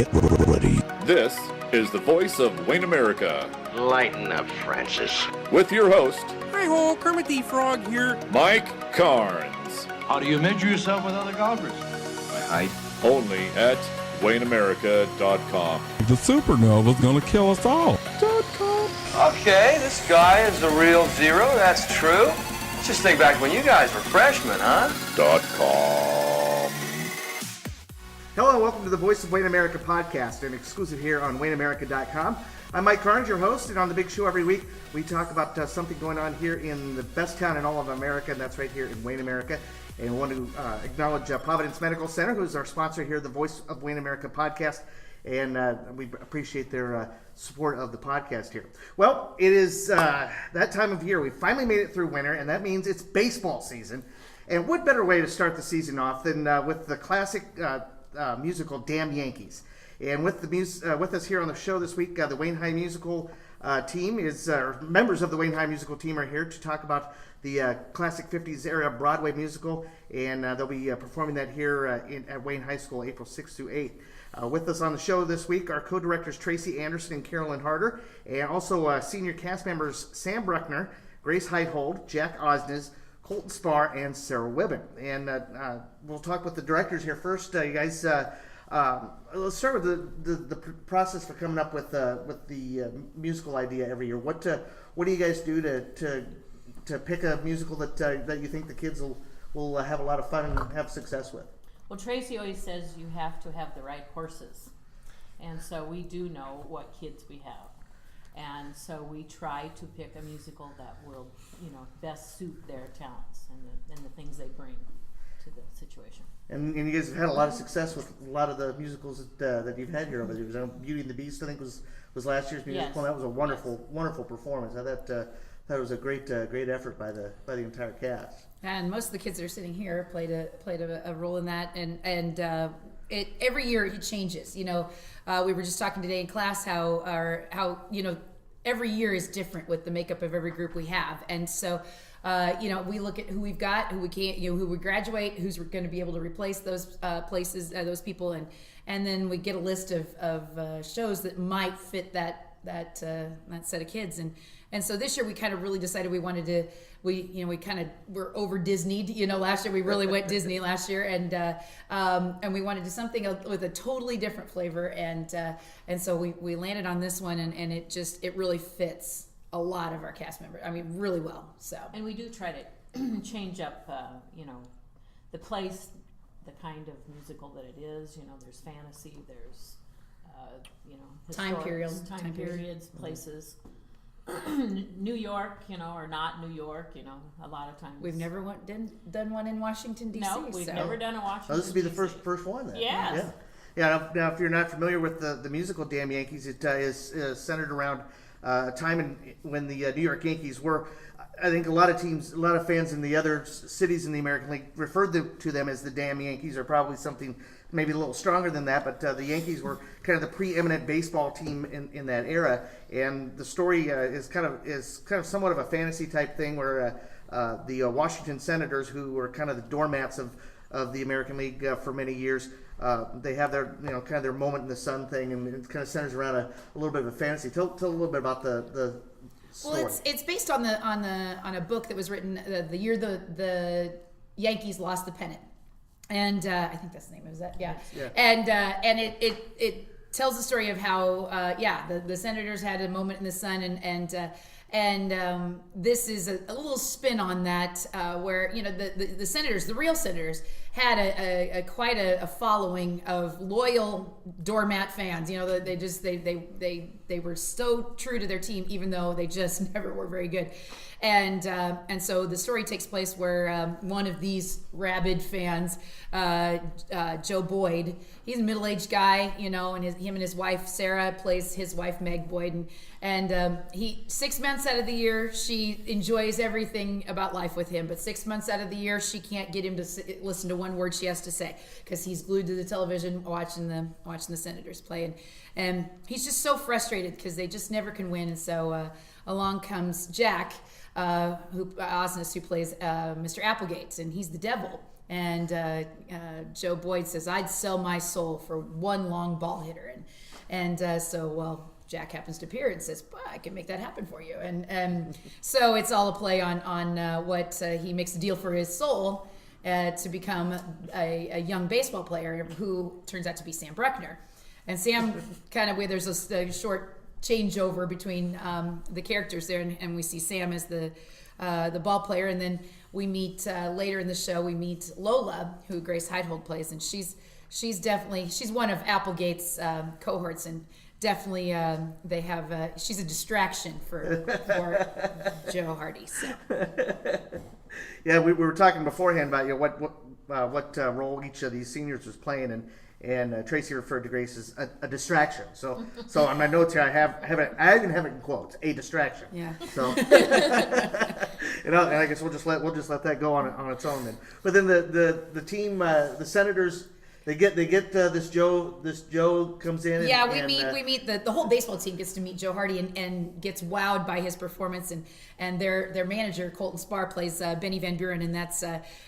Get ready. This is the voice of Wayne America. Lighten up, Francis. With your host, Hi-ho, Kermit the Frog here. Mike Carnes. How do you measure yourself with other golfers? My height. Only at WayneAmerica.com. The supernova's gonna kill us all. Okay, this guy is the real zero, that's true. Let's just think back when you guys were freshmen, huh? .com. Hello and welcome to the Voice of Wayne America podcast, an exclusive here on WayneAmerica.com. I'm Mike Carnes, your host, and on the big show every week, we talk about something going on here in the best town in all of America, and that's right here in Wayne America. And we want to acknowledge Providence Medical Center, who's our sponsor here, the Voice of Wayne America podcast, and we appreciate their support of the podcast here. Well, it is that time of year. We finally made it through winter, and that means it's baseball season. And what better way to start the season off than with the classic musical Damn Yankees. And with with us here on the show this week, the Wayne High Musical team members of the Wayne High Musical team are here to talk about the classic 50s era Broadway musical, and they'll be performing that here at Wayne High School April 6th through 8th. With us on the show this week are co-directors Tracy Anderson and Carolyn Harder, and also senior cast members Sam Bruckner, Grace Heithold, Jack Osnes, Colton Spar, and Sarah Wibben. And we'll talk with the directors here first. You guys, let's start with the process for coming up with the musical idea every year. What do you guys do to pick a musical that you think the kids will have a lot of fun and have success with? Well, Tracy always says you have to have the right horses, and so we do know what kids we have. And so we try to pick a musical that will, best suit their talents and the things they bring to the situation. And you guys have had a lot of success with a lot of the musicals that you've had here over the years. Beauty and the Beast, I think, was last year's musical. Yes. And that was a wonderful performance. I thought it was a great effort by the entire cast. And most of the kids that are sitting here played a role in that, and every year it changes. We were just talking today in class how every year is different with the makeup of every group we have, and so we look at who we've got, who we can't, who we graduate, who's going to be able to replace those those people, and then we get a list of shows that might fit that set of kids, and so this year we kind of really decided we wanted to. We're over Disneyed. Last year we really went Disney last year, and we wanted to do something with a totally different flavor, and so we landed on this one, and it really fits a lot of our cast members. I mean, really well. So. And we do try to change up, the place, the kind of musical that it is. There's fantasy, there's, time periods, places. New York, or not New York, a lot of times. We've never done one in Washington, D.C. No, we've never done a Washington, this would be the first one then. Yes. Yeah. Now, if you're not familiar with the musical Damn Yankees, it is centered around a time when the New York Yankees were, I think a lot of fans in the other cities in the American League referred to them as the Damn Yankees, or probably something maybe a little stronger than that, but the Yankees were kind of the preeminent baseball team in that era, and the story is kind of somewhat of a fantasy type thing where the Washington Senators, who were kind of the doormats of the American League for many years, they have their kind of their moment in the sun thing, and it kind of centers around a little bit of a fantasy. Tell a little bit about the story. Well, it's based on a book that was written the year the Yankees lost the pennant. And I think that's the name of that, yeah. And it tells the story of how the Senators had a moment in the sun, and this is a little spin on that where the Senators, the real Senators, had a quite a following of loyal doormat fans. They were so true to their team, even though they just never were very good. And so the story takes place where one of these rabid fans, Joe Boyd, he's a middle-aged guy, and him and his wife Sarah plays his wife Meg Boyd, and he 6 months out of the year she enjoys everything about life with him, but 6 months out of the year she can't get him to listen to one word she has to say because he's glued to the television watching the Senators play, and he's just so frustrated because they just never can win, and so along comes Jack. Osnes, who plays Mr. Applegate, and he's the devil. And Joe Boyd says, "I'd sell my soul for one long ball hitter." And so Jack happens to appear and says, "I can make that happen for you." And so it's all a play on what he makes a deal for his soul to become a young baseball player who turns out to be Sam Bruckner. And Sam there's a short changeover between the characters there, and we see Sam as the ball player, and then we meet later in the show, we meet Lola, who Grace Heidhold plays, and she's one of Applegate's cohorts, and definitely she's a distraction for Joe Hardy. So Yeah, we were talking beforehand about what role each of these seniors was playing, and Tracy referred to Grace as a distraction. So on my notes here, I even have it in quotes, a distraction. Yeah. So and I guess we'll just let that go on its own then. But then the team, the Senators. They get this Joe comes in. Yeah, we meet the whole baseball team gets to meet Joe Hardy and gets wowed by his performance, and their manager Colton Spar plays Benny Van Buren, and that's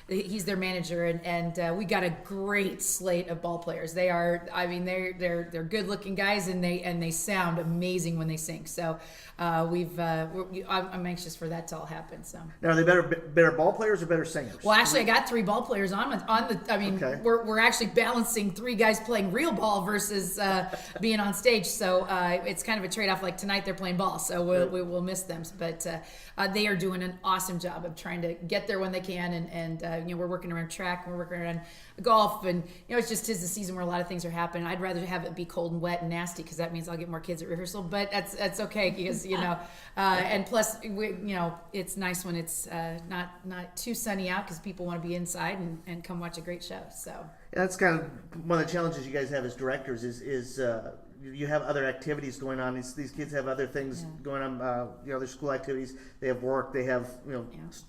he's their manager, and we got a great slate of ball players. They're good looking guys, and they sound amazing when they sing. So I'm anxious for that to all happen. So now, are they better ball players or better singers? Well, actually, I got 3 ball players on the. I mean, okay. we're actually balancing 3 guys playing real ball versus being on stage. So it's kind of a trade-off. Like tonight, they're playing ball, so we'll miss them. But they are doing an awesome job of trying to get there when they can, and we're working around track, we're working around golf, and it's just the season where a lot of things are happening. I'd rather have it be cold and wet and nasty because that means I'll get more kids at rehearsal. But that's okay because and plus it's nice when it's not too sunny out because people want to be inside and come watch a great show. So. Yeah, that's kind of one of the challenges you guys have as directors is you have other activities going on. These kids have other things going on. Their school activities. They have work. They have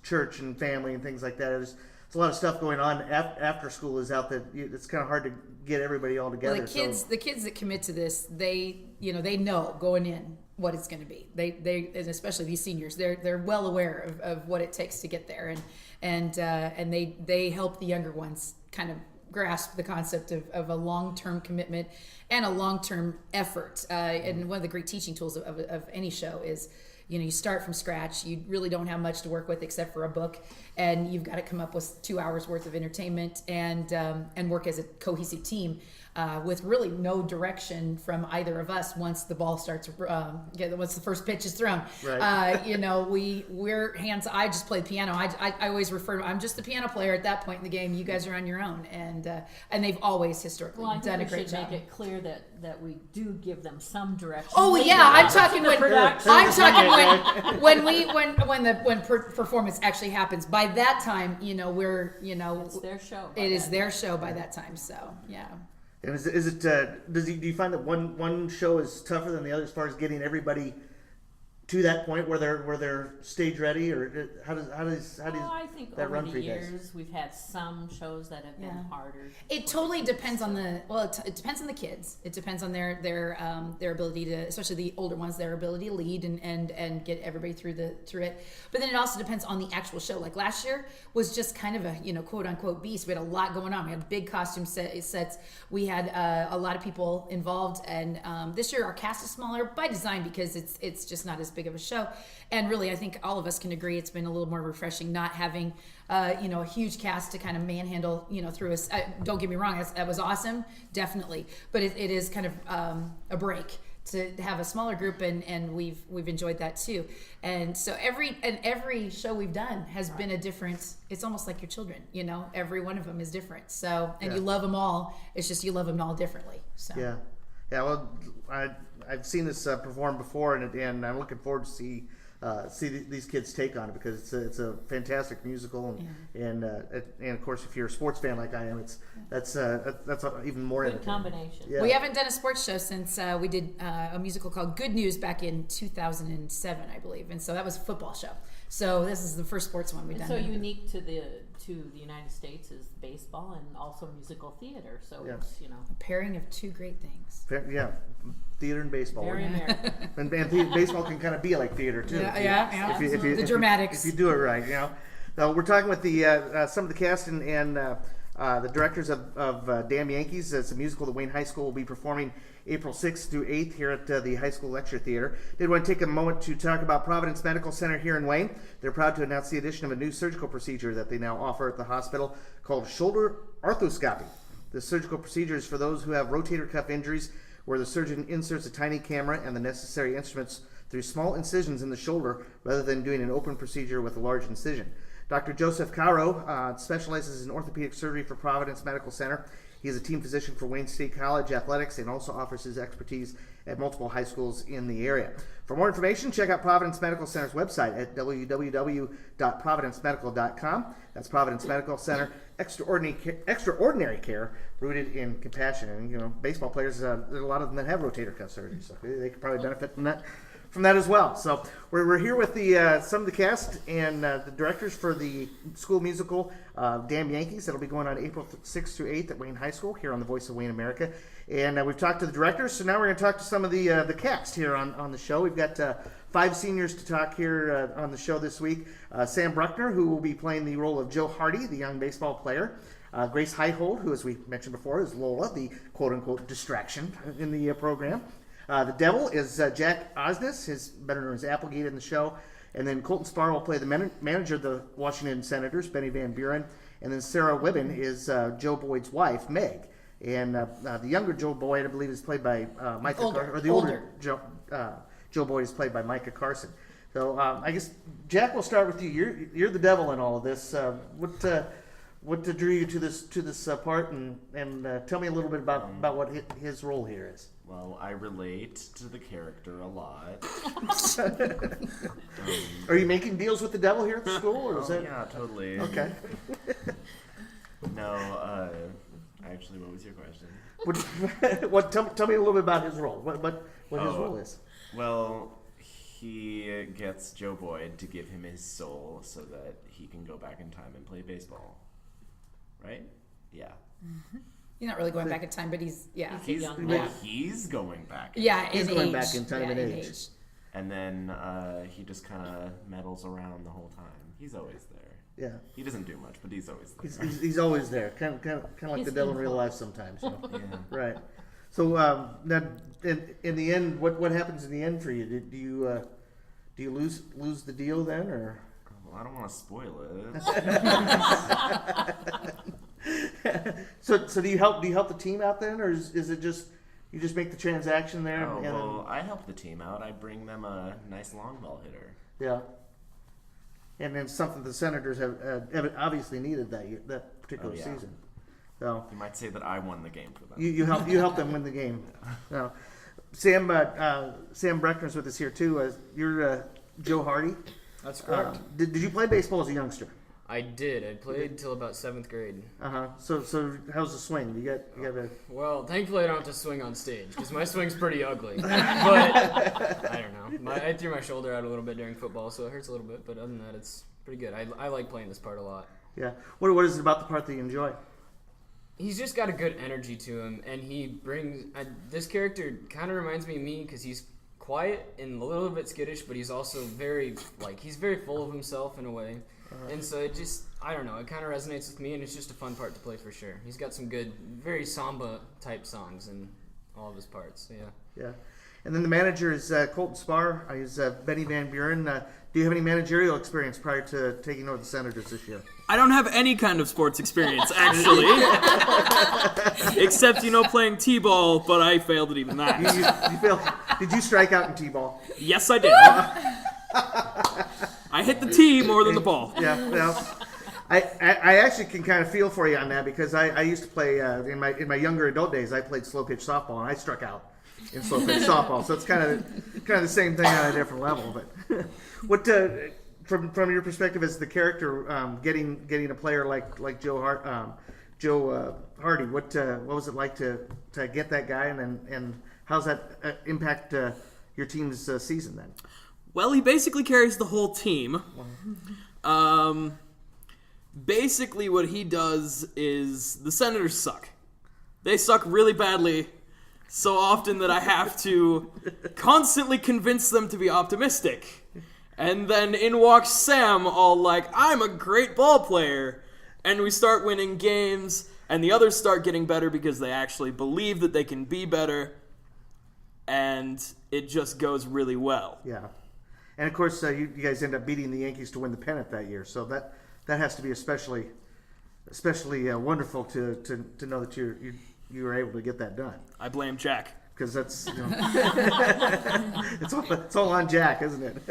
church and family and things like that. There's a lot of stuff going on after school is out that it's kind of hard to get everybody all together. Well, the kids that commit to this, they know going in what it's going to be. They and especially these seniors, they're well aware of what it takes to get there, and they help the younger ones kind of grasp the concept of a long-term commitment and a long-term effort. And one of the great teaching tools of any show is, you start from scratch. You really don't have much to work with except for a book, and you've got to come up with 2 hours worth of entertainment and work as a cohesive team with really no direction from either of us once the ball starts. Once the first pitch is thrown, right. We're hands. I just play the piano. I always refer to I'm just the piano player at that point in the game. You guys are on your own, and they've always historically done a great job. Make it clear that we do give them some direction. Oh yeah, I'm talking when performance actually happens. By that time, it's their show. It is their show by that time. So yeah. And do you find that one show is tougher than the other as far as getting everybody to that point where they're stage ready, or how does I think that over run the for you guys? years we've had some shows that have been harder. It totally depends on it depends on the kids. It depends on their ability to, especially the older ones, their ability to lead and get everybody through it. But then it also depends on the actual show. Like last year was just kind of a quote unquote beast. We had a lot going on. We had big costume sets. We had a lot of people involved, and this year our cast is smaller by design because it's just not as big of a show. And really, I think all of us can agree it's been a little more refreshing not having a huge cast to kind of manhandle through us. Don't get me wrong, that was awesome, definitely, but it is kind of a break to have a smaller group, and we've enjoyed that too. And so every show we've done has been a different. It's almost like your children, every one of them is different. So you love them all. It's just you love them all differently. So yeah. Well, I've seen this perform before, and I'm looking forward to see these kids take on it because it's a fantastic musical, and of course if you're a sports fan like I am, that's even more good combination. Yeah. We haven't done a sports show since we did a musical called Good News back in 2007, I believe, and so that was a football show. So this is the first sports one we've done. So unique to the United States is baseball and also musical theater. So it's a pairing of two great things. Yeah, theater and baseball. Very American. and baseball can kind of be like theater too. Yeah. If you the dramatics. If you do it right, We're talking with the some of the cast and the directors of Damn Yankees. It's a musical that Wayne High School will be performing April 6th through 8th here at the High School Lecture Theater. Did want to take a moment to talk about Providence Medical Center here in Wayne. They're proud to announce the addition of a new surgical procedure that they now offer at the hospital called shoulder arthroscopy. The surgical procedure is for those who have rotator cuff injuries where the surgeon inserts a tiny camera and the necessary instruments through small incisions in the shoulder rather than doing an open procedure with a large incision. Dr. Joseph Caro specializes in orthopedic surgery for Providence Medical Center. He is a team physician for Wayne State College Athletics and also offers his expertise at multiple high schools in the area. For more information, check out Providence Medical Center's website at www.providencemedical.com. That's Providence Medical Center, extraordinary care rooted in compassion. And, baseball players, there's a lot of them that have rotator cuff surgery, so they could probably benefit from that as well. So we're here with the some of the cast and the directors for the school musical Damn Yankees. That'll be going on April 6th through 8th at Wayne High School here on the Voice of Wayne America. And we've talked to the directors, so now we're going to talk to some of the cast here on the show. We've got 5 seniors to talk here on the show this week. Sam Bruckner, who will be playing the role of Joe Hardy, the young baseball player. Grace Heithold, who, as we mentioned before, is Lola, the quote-unquote distraction in the program. The devil is Jack Osnes, his better known as Applegate in the show. And then Colton Sparr will play the manager of the Washington Senators, Benny Van Buren. And then Sarah Wibben is Joe Boyd's wife, Meg. And the younger Joe Boyd, I believe, is played by Micah Carson. Or the older Joe Boyd is played by Micah Carson. So I guess, Jack, we'll start with you. You're the devil in all of this. What drew you to this part? And tell me a little bit about what his role here is. Well, I relate to the character a lot. Are you making deals with the devil here at the school, or is that? Yeah, totally. Okay. No, actually, what was your question? Tell me a little bit about his role. What his role is? Well, he gets Joe Boyd to give him his soul so that he can go back in time and play baseball. Right? Yeah. Mm-hmm. He's not really going back in time, but he's He's going back. He's going back in time and age. And then he just kind of meddles around the whole time. He's always there. Yeah. He doesn't do much, but he's always there. He's always there. Kind of like the devil in real life sometimes. Yeah. Right. So now, in the end, what happens in the end for you? Do you lose the deal then, or? Well, I don't want to spoil it. So do you help the team out then, or is it just you just make the transaction there? I help the team out. I bring them a nice long ball hitter. Yeah. And then something the Senators have obviously needed that particular season. So you might say that I won the game for them. You help them win the game. Now, Sam Bruckner's with us here too. You're Joe Hardy. That's correct. Did you play baseball as a youngster? I did. I played until about 7th grade. So how's the swing? You got a. Well, thankfully I don't have to swing on stage because my swing's pretty ugly. But I don't know. I threw my shoulder out a little bit during football, so it hurts a little bit. But other than that, it's pretty good. I like playing this part a lot. Yeah. What is it about the part that you enjoy? He's just got a good energy to him, and he brings. This character kind of reminds me of me because he's quiet and a little bit skittish, but he's also he's very full of himself in a way. And so it just, I don't know, it kind of resonates with me, and it's just a fun part to play for sure. He's got some good, very samba-type songs in all of his parts, so yeah. Yeah. And then the manager is Colton Sparr. He's Benny Van Buren. Do you have any managerial experience prior to taking over the Senators this year? I don't have any kind of sports experience, actually. Except, playing t-ball, but I failed at even that. You failed. Did you strike out in t-ball? Yes, I did. I hit the tee more than the ball. Yeah, well, I actually can kind of feel for you on that because I used to play in my younger adult days. I played slow pitch softball and I struck out in slow pitch softball. So it's kind of the same thing on a different level. But what from your perspective as the character getting a player like Joe Hardy, what was it like to get that guy and how's that impact your team's season then? Well, he basically carries the whole team. Basically what he does is the Senators suck. They suck really badly, so often that I have to constantly convince them to be optimistic. And then in walks Sam, all like, I'm a great ball player. And we start winning games, and the others start getting better because they actually believe that they can be better. And it just goes really well. Yeah. And, of course, you guys end up beating the Yankees to win the pennant that year. So that has to be especially wonderful to know that you were able to get that done. I blame Jack. Because that's, it's all on Jack, isn't it?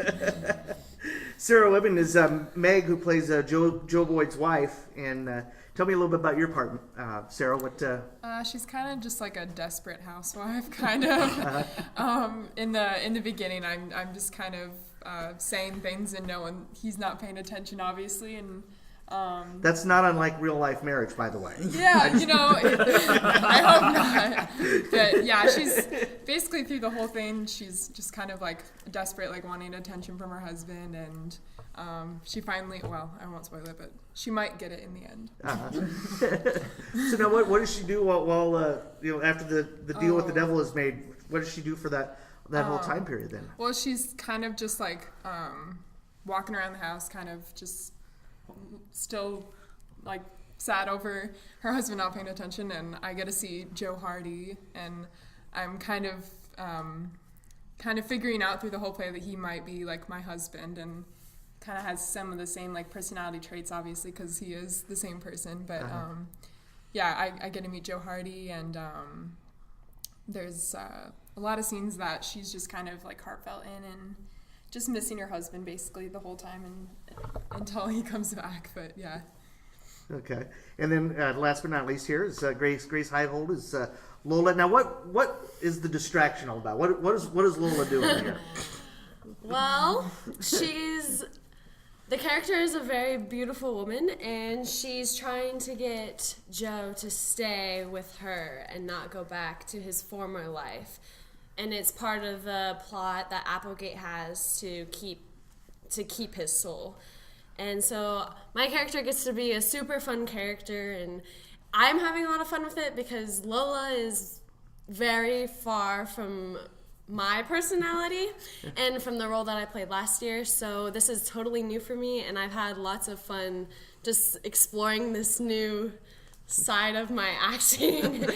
Sarah Wibben is Meg, who plays Joe Boyd's wife. And tell me a little bit about your part, Sarah. What? She's kind of just like a desperate housewife, kind of. In the beginning, I'm just kind of saying things and knowing he's not paying attention, obviously, and. That's not unlike real life marriage, by the way. Yeah, I hope not. But yeah, she's basically through the whole thing, she's just kind of like desperate, like wanting attention from her husband, and she finally, well, I won't spoil it, but she might get it in the end. So now, what does she do while after the deal with the devil is made? What does she do for that whole time period then? Well, she's kind of just like walking around the house, kind of just. Still like sad over her husband not paying attention, and I get to see Joe Hardy, and I'm kind of figuring out through the whole play that he might be like my husband, and kind of has some of the same like personality traits, obviously, because he is the same person. But I get to meet Joe Hardy, and there's a lot of scenes that she's just kind of like heartfelt in, and just missing her husband basically the whole time and until he comes back. But yeah. Okay, and then last but not least here is Grace Highhold is Lola. Now, what is the distraction all about? What is Lola doing here? Well, the character is a very beautiful woman, and she's trying to get Joe to stay with her and not go back to his former life. And it's part of the plot that Applegate has to keep his soul. And so my character gets to be a super fun character, and I'm having a lot of fun with it because Lola is very far from my personality and from the role that I played last year. So this is totally new for me, and I've had lots of fun just exploring this new side of my acting.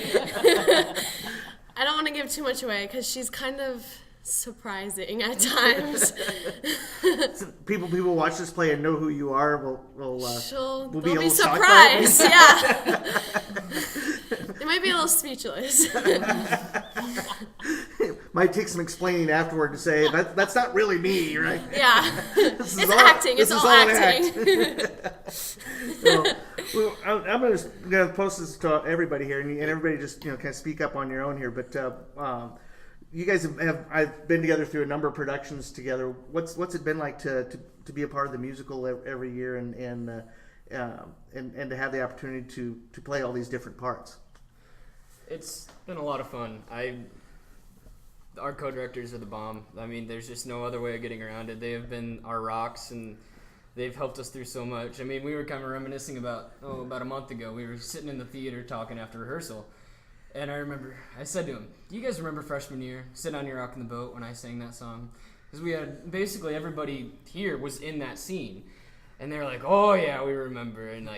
I don't want to give too much away because she's kind of surprising at times. So people watch this play and know who you are. Will be surprised. Yeah, they might be a little speechless. Might take some explaining afterward to say that's not really me, right? Yeah, it's acting. It's all acting. Well, I'm going to post this to everybody here, and everybody just kind of speak up on your own here. But you guys I've been together through a number of productions together. What's it been like to be a part of the musical every year and to have the opportunity to play all these different parts? It's been a lot of fun. Our co-directors are the bomb. I mean, there's just no other way of getting around it. They have been our rocks, and they've helped us through so much. I mean, we were kind of reminiscing about a month ago. We were sitting in the theater talking after rehearsal, and I remember I said to him, "Do you guys remember freshman year, Sit on Your Rock in the Boat," when I sang that song? Because we had basically everybody here was in that scene, and they were like, "Oh yeah, we remember," and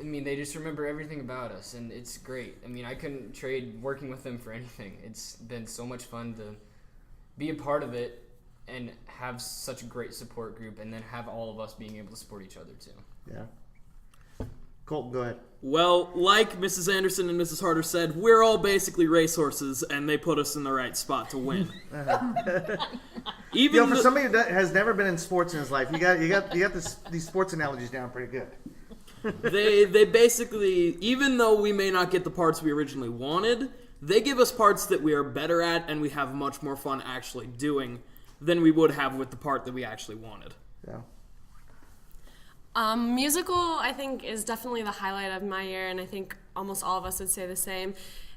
they just remember everything about us, and it's great. I mean, I couldn't trade working with them for anything. It's been so much fun to be a part of it and have such a great support group, and then have all of us being able to support each other too. Yeah. Colton, go ahead. Well, like Mrs. Anderson and Mrs. Harder said, we're all basically racehorses, and they put us in the right spot to win. Even for somebody that has never been in sports in his life, you got these sports analogies down pretty good. They basically, even though we may not get the parts we originally wanted, they give us parts that we are better at, and we have much more fun actually doing than we would have with the part that we actually wanted. Yeah. Musical, I think, is definitely the highlight of my year, and I think almost all of us would say the same.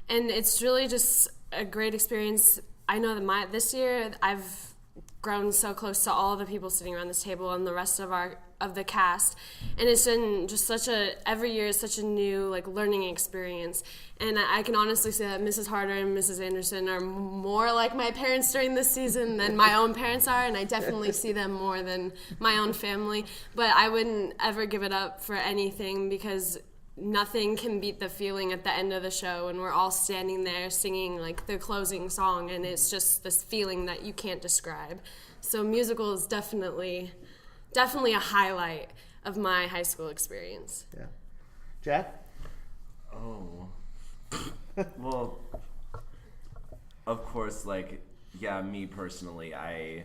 And it's really just a great experience. I know that this year I've grown so close to all of the people sitting around this table, and the rest of our of the cast, and it's been just every year is such a new like learning experience. And I can honestly say that Mrs. Harder and Mrs. Anderson are more like my parents during this season than my own parents are, and I definitely see them more than my own family. But I wouldn't ever give it up for anything, because nothing can beat the feeling at the end of the show when we're all standing there singing like the closing song, and it's just this feeling that you can't describe. So musical is definitely a highlight of my high school experience. Yeah. Jack? Oh. Well, of course, like, yeah, me personally, I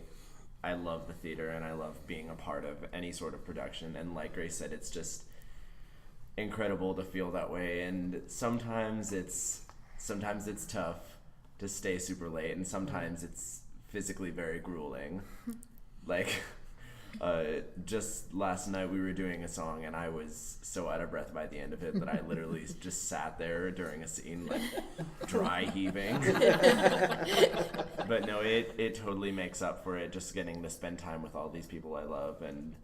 love the theater and I love being a part of any sort of production. And like Grace said, it's just incredible to feel that way. And sometimes it's tough to stay super late, and sometimes it's physically very grueling. Like, just last night we were doing a song and I was so out of breath by the end of it that I literally just sat there during a scene like dry heaving. But no, it totally makes up for it, just getting to spend time with all these people I love. And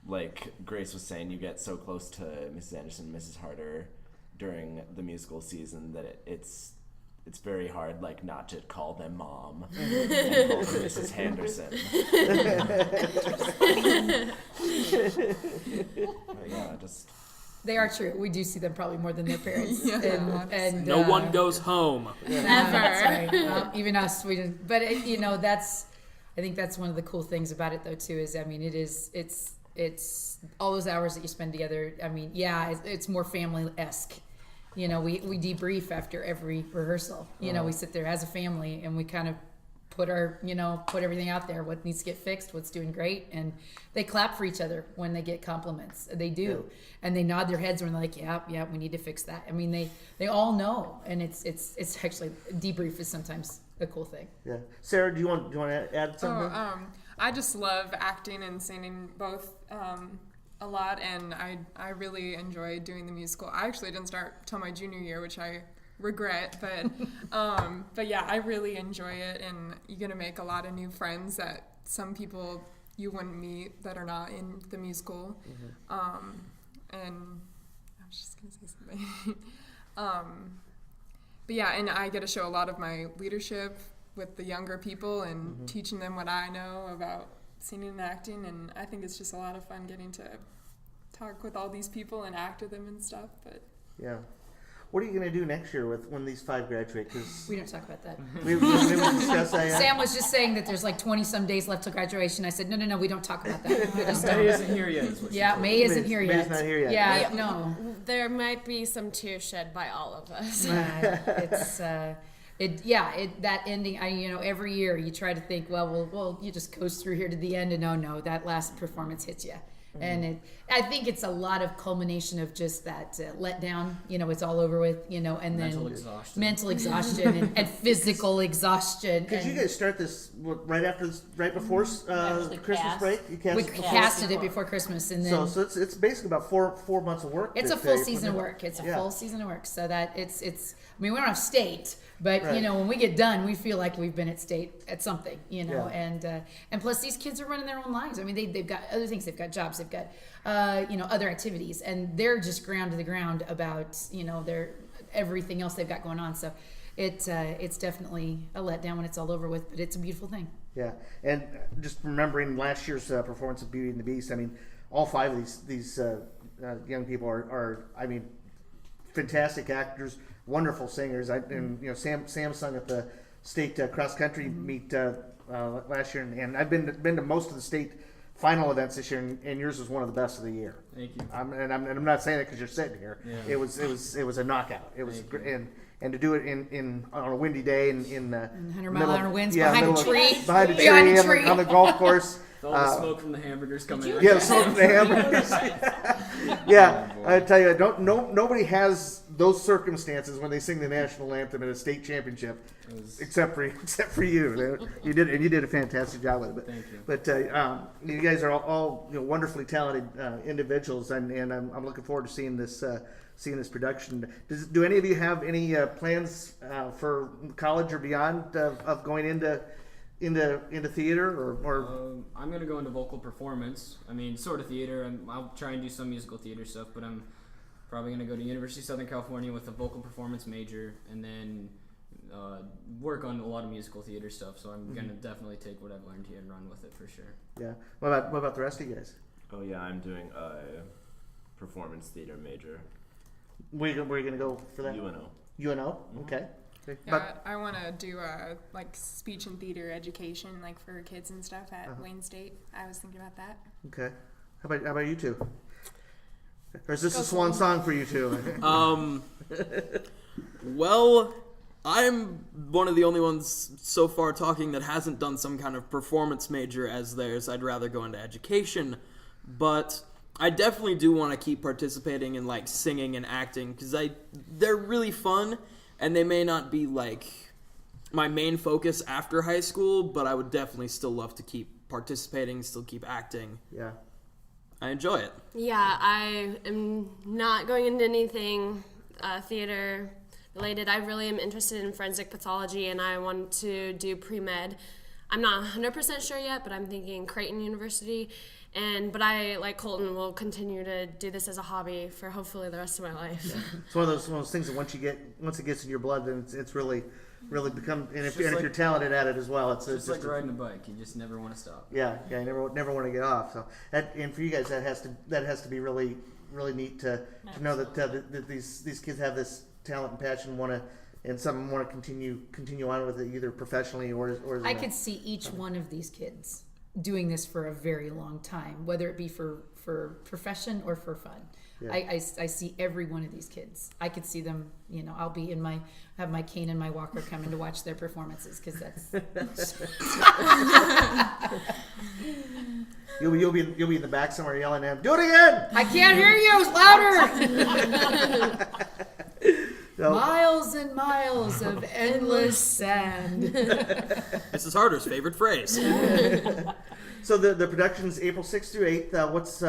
like Grace was saying, you get so close to Mrs. Anderson and Mrs. Harder during the musical season that it's very hard, like, not to call them mom and call them Mrs. Henderson. But yeah, just... They are true. We do see them probably more than their parents. And no one goes home. Ever. That's right. Even us, we didn't. But I think that's one of the cool things about it, though, too. Is, I mean, it's all those hours that you spend together. I mean, yeah, it's more family-esque. You know, we debrief after every rehearsal. You know, we sit there as a family and we kind of put everything out there, what needs to get fixed, what's doing great. And they clap for each other when they get compliments. They do. Yeah. And they nod their heads when they're like, yeah, we need to fix that. I mean, they all know. And it's actually, debrief is sometimes a cool thing. Yeah. Sarah, do you want to add something? I just love acting and singing both. A lot, and I really enjoy doing the musical. I actually didn't start till my junior year, which I regret, but yeah, I really enjoy it, and you're gonna make a lot of new friends that some people you wouldn't meet that are not in the musical. Mm-hmm. And I was just gonna say something. But yeah, and I get to show a lot of my leadership with the younger people and teaching them what I know about singing and acting, and I think it's just a lot of fun getting to talk with all these people and act with them and stuff. But yeah, what are you going to do next year when these 5 graduate? Because we don't talk about that. we discussed that. Sam was just saying that there's like 20 some days left till graduation. I said no, we don't talk about that. May isn't here yet. Yeah, May isn't here yet. May's not here yet. Yeah, no. There might be some tears shed by all of us. It's. That ending. Every year you try to think, well, you just coast through here to the end, and no, that last performance hits you, and I think it's a lot of culmination of just that letdown. It's all over with. And mental then exhaustion. mental exhaustion, and physical exhaustion. Because you guys start this right before Christmas break. We casted it before Christmas, and then so it's basically about four months of work. It's a full season of work. It's a full season of work. So that it's. I mean, we don't have state. But when we get done, we feel like we've been at state at something, and plus these kids are running their own lives. I mean, they've got other things, they've got jobs, they've got other activities, and they're just ground to the ground about their everything else they've got going on. So it's definitely a letdown when it's all over with, but it's a beautiful thing. Yeah, and just remembering last year's performance of Beauty and the Beast. I mean, all 5 of these young people are I mean, fantastic actors. Wonderful singers. Sam sung at the state cross country meet last year, and I've been to most of the state final events this year, and yours was one of the best of the year. Thank you. I'm not saying that because you're sitting here. Yeah. It was a knockout. It was and to do it on a windy day in 100-mile-an-hour winds behind a tree on the golf course. All the smoke from the hamburgers coming out. Yeah, smoke from the hamburgers. Yeah, I tell you, nobody has those circumstances when they sing the national anthem at a state championship, except for you. You did a fantastic job with it. Thank you. But you guys are all wonderfully talented individuals, and I'm looking forward to seeing this production. Do any of you have any plans for college or beyond of going into into theater or I'm gonna go into vocal performance. I mean, sort of theater. I'll try and do some musical theater stuff, but I'm probably gonna go to University of Southern California with a vocal performance major, and then work on a lot of musical theater stuff. So I'm gonna definitely take what I've learned here and run with it for sure. Yeah. What about the rest of you guys? Oh yeah, I'm doing a performance theater major. Where are you gonna go for that? UNO. UNO. Okay. Yeah, I want to do like speech and theater education, like for kids and stuff at Wayne State. I was thinking about that. Okay. How about you two? Or is this a swan song for you two? Well, I'm one of the only ones so far talking that hasn't done some kind of performance major as theirs. I'd rather go into education, but I definitely do want to keep participating in like singing and acting because they're really fun, and they may not be like my main focus after high school, but I would definitely still love to keep participating, still keep acting. Yeah. I enjoy it. Yeah, I am not going into anything theater related. I really am interested in forensic pathology, and I want to do pre-med. I'm not 100% sure yet, but I'm thinking Creighton University. But I, like Colton, will continue to do this as a hobby for hopefully the rest of my life. Yeah. It's one of those things that once it gets in your blood, then it's really become. And if you're talented at it as well, it's just like riding a bike. You just never want to stop. Yeah, you never want to get off. So and for you guys, that has to be really neat to know that these kids have this talent and passion, and some of them want to continue on with it either professionally or I could see each one of these kids doing this for a very long time, whether it be for profession or for fun. Yeah. I see every one of these kids. I could see them, I'll be have my cane and my walker coming to watch their performances because that's You'll be in the back somewhere yelling at him, "Do it again!" I can't hear you, it's louder. So, miles and miles of endless sand. Mrs. Harder's favorite phrase. So the production's April 6th through 8th. What's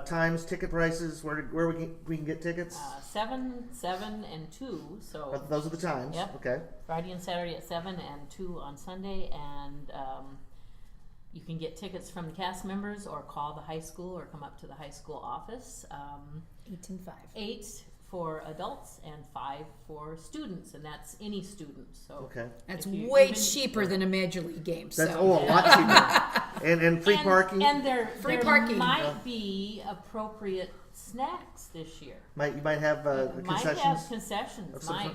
times, ticket prices, where we can get tickets? 7, and 2. So those are the times. Yep. Okay. Friday and Saturday at 7 and 2 on Sunday, and you can get tickets from the cast members or call the high school or come up to the high school office. 8 and 5. 8 for adults and 5 for students, and that's any student. So okay, that's way cheaper than a major league game. That's a lot cheaper, and free parking. And there parking might be appropriate snacks this year. You might have concessions. Might have concessions. Might.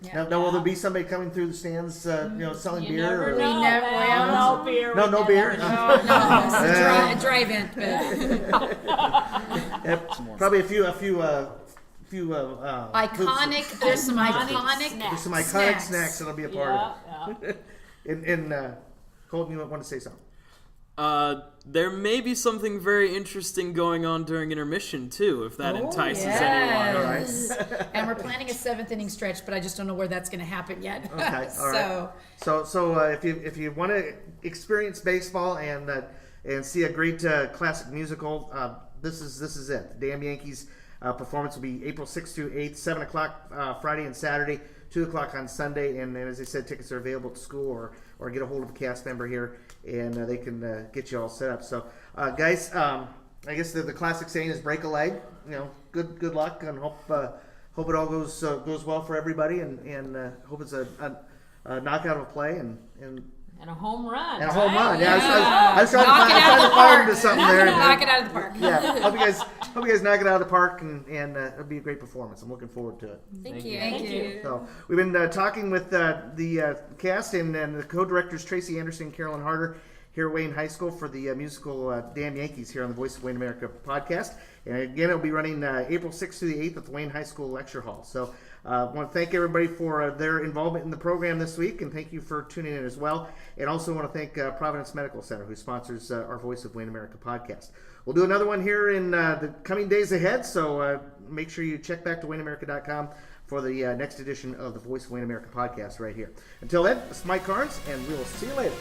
Yeah. Now, will there be somebody coming through the stands, selling beer? Never or? No beer. No beer. No, it's a dry event. Yep, probably a few iconic. There's some iconic snacks that'll be a part of it. And Colton, you want to say something? There may be something very interesting going on during intermission too, if that entices anyone. All right. And we're planning a 7th inning stretch, but I just don't know where that's going to happen yet. Okay. All right. So if you want to experience baseball and see a great classic musical, this is it. The Damn Yankees performance will be April 6th through 8th, 7 o'clock Friday and Saturday, 2 o'clock on Sunday, and as I said, tickets are available at school or get a hold of a cast member here, and they can get you all set up. So, guys, I guess the classic saying is break a leg. Good luck, and hope it all goes well for everybody, and hope it's a knockout of a play and a home run. And a home run. Yeah, I was trying to fire into something there. Knock it out of the park. Yeah, hope you guys knock it out of the park, and it'll be a great performance. I'm looking forward to it. Thank you. Thank you. So we've been talking with the cast and the co-directors Tracy Anderson and Carolyn Harder here at Wayne High School for the musical Damn Yankees here on the Voice of Wayne America podcast. And again, it'll be running April 6th through the 8th at the Wayne High School Lecture Hall. So I want to thank everybody for their involvement in the program this week, and thank you for tuning in as well. And also want to thank Providence Medical Center, who sponsors our Voice of Wayne America podcast. We'll do another one here in the coming days ahead, so make sure you check back to WayneAmerica.com for the next edition of the Voice of Wayne America podcast right here. Until then, this is Mike Carnes, and we will see you later.